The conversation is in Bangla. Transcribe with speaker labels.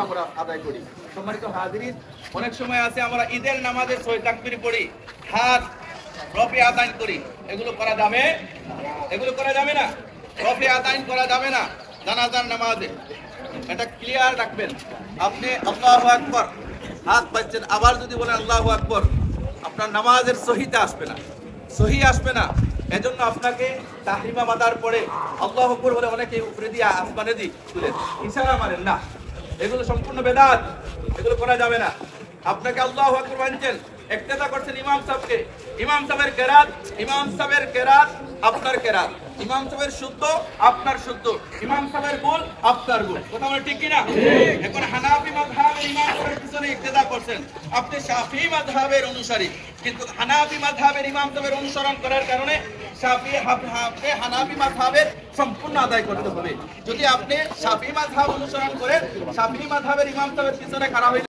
Speaker 1: আমরা আদায় করি। সম্মানিত হাজিরিন, অনেক সময় আছে আমরা ঈদের নামাজে 6 তাকবীর পড়ি, হাত রফে আদায় করি, এগুলো করা যাবে? এগুলো করা যাবে না, রফে আদায় করা যাবে না জানাজার নামাজে। এটা ক্লিয়ার রাখবেন। আপনি আল্লাহু আকবার হাত বাঁধছেন, আবার যদি বলেন আল্লাহু আকবার, আপনার নামাজের সহিতে আসবে না, সহি আসবে না। এজন্য আপনাকে তাহরিমা বাঁধার পরে আল্লাহু আকবার বলে অনেকে উপরে দিয়ে আসমানে দিয়ে তুলেন, ইশারা মারেন না, এগুলো সম্পূর্ণ বেদাত, এগুলো করা যাবে না। আপনাকে আল্লাহু আকবার বাঁধছেন, ইক্তেদা করছেন ইমাম সাহেবকে, ইমাম সাহেবের কেরাত, ইমাম সাহেবের কেরাত আপনার কেরাত, ইমাম সাহেবের শুদ্ধ আপনার শুদ্ধ, ইমাম সাহেবের ভুল আপনার ভুল। কথা বলে ঠিক কিনা? এখন হানাফি মাযহাবের ইমাম সাহেবের পিছনে ইক্তেদা করছেন, আপনি শাফিঈ মাযহাবের অনুসারী, কিন্তু হানাফি মাযহাবের ইমাম সাহেবের অনুসরণ করার কারণে হানাফি মাযহাবের সম্পূর্ণ আদায় করতে হবে। যদি আপনি শাফিঈ মাযহাব অনুসরণ করেন, শাফিঈ মাযহাবের ইমাম সাহেবের পিছনে খাড়া হয়ে